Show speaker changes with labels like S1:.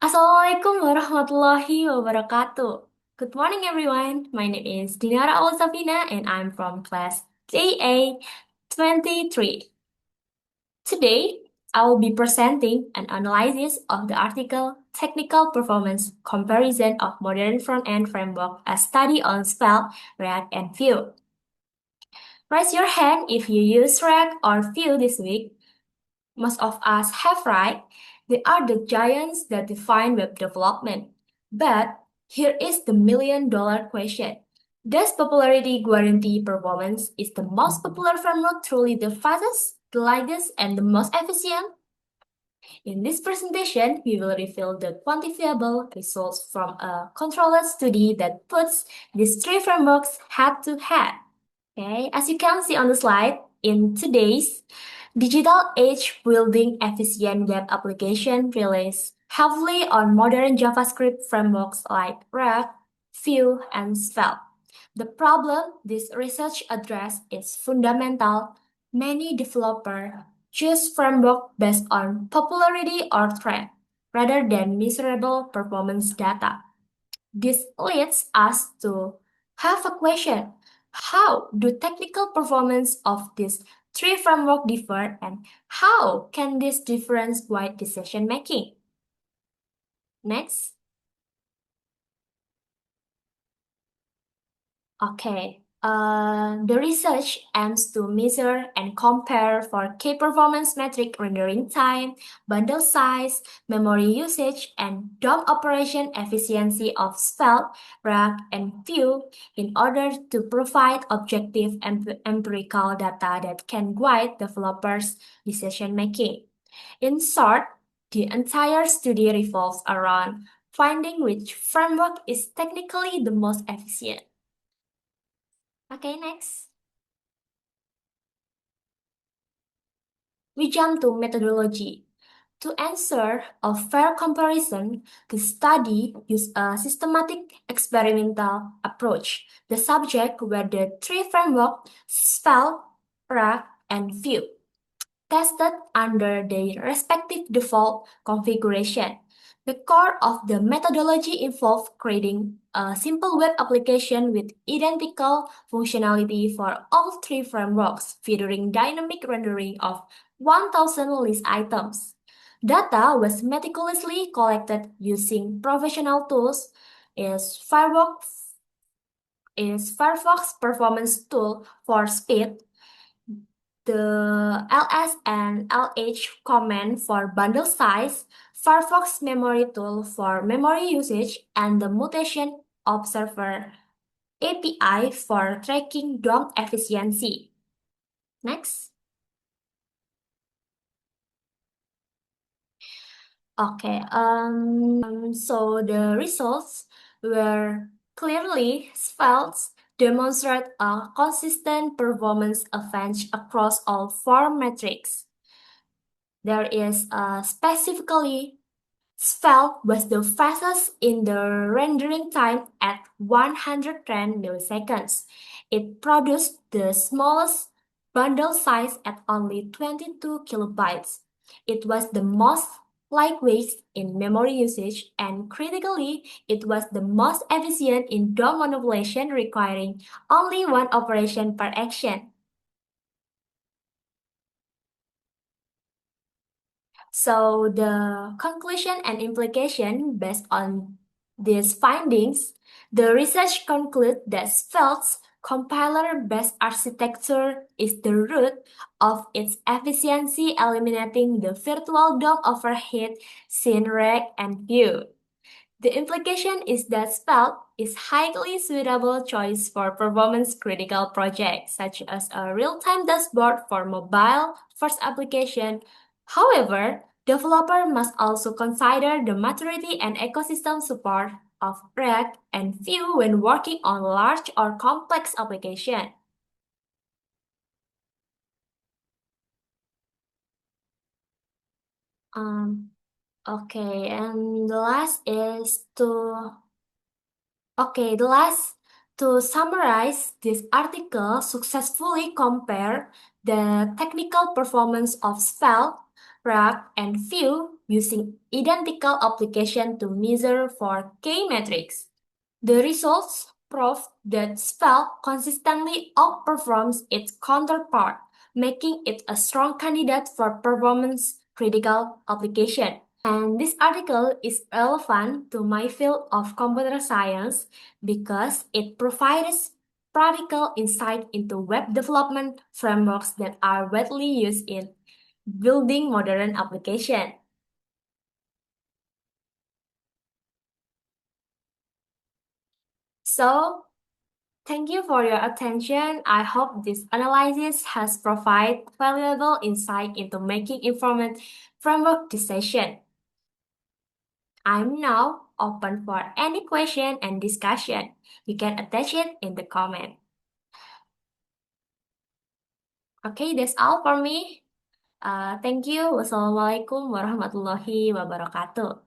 S1: Assalamualaikum warahmatullahi wabarakatuh. Good morning, everyone. My name is Dinara Aulia Safina, and I'm from class JA 23. Today, I will be presenting an analysis of the article Technical Performance Comparison of Modern Front-End Framework, a study on Svelte, React, and Vue. Raise your hand if you use React or Vue this week. Most of us have, right? They are the giants that define web development. But here is the million-dollar question. Does popularity guarantee performance? Is the most popular framework truly the fastest, the lightest, and the most efficient? In this presentation, we will reveal the quantifiable results from a controlled study that puts these three frameworks head to head. Okay, as you can see on the slide, in today's digital age, building efficient web application relies heavily on modern JavaScript frameworks like React, Vue, and Svelte. The problem this research addresses is fundamental. Many developers choose framework based on popularity or trend, rather than measurable performance data. This leads us to have a question. How do technical performance of these three frameworks differ, and how can this difference guide decision making? Next. Okay. The research aims to measure and compare for key performance metric rendering time, bundle size, memory usage, and DOM operation efficiency of Svelte, React, and Vue in order to provide objective empirical data that can guide developers' decision making. In short, the entire study revolves around finding which framework is technically the most efficient. Okay, next. We jump to methodology. To answer a fair comparison, the study used a systematic experimental approach. The subject were the three frameworks, Svelte, React, and Vue, tested under their respective default configuration. The core of the methodology involved creating a simple web application with identical functionality for all three frameworks, featuring dynamic rendering of 1,000 list items. Data was meticulously collected using professional tools, is Firefox Performance Tool for speed, the ls and lh command for bundle size, Firefox memory tool for memory usage, and the mutation observer API for tracking DOM efficiency. Next. Okay, so the results were clearly Svelte's demonstrate a consistent performance advantage across all four metrics. There is specifically Svelte was the fastest in the rendering time at 110 milliseconds. It produced the smallest bundle size at only 22 kilobytes. It was the most lightweight in memory usage, and critically, it was the most efficient in DOM manipulation, requiring only one operation per action. So the conclusion and implication based on these findings, the research concludes that Svelte's compiler-based architecture is the root of its efficiency, eliminating the virtual DOM overhead seen React and Vue. The implication is that Svelte is highly suitable choice for performance-critical projects, such as a real-time dashboard for mobile-first application. However, developer must also consider the maturity and ecosystem support of React and Vue when working on large or complex applications. Um, okay, and the last is to Okay, the last to summarize this article successfully compare the technical performance of Svelte, React and Vue using identical application to measure for key metrics. The results prove that Svelte consistently outperforms its counterpart, making it a strong candidate for performance-critical application. And this article is relevant to my field of computer science because it provides practical insight into web development frameworks that are widely used in building modern applications. So, thank you for your attention. I hope this analysis has provided valuable insight into making informed framework decision. I'm now open for any question and discussion. You can attach it in the comment. Okay, that's all for me. Thank you. Wassalamualaikum warahmatullahi wabarakatuh.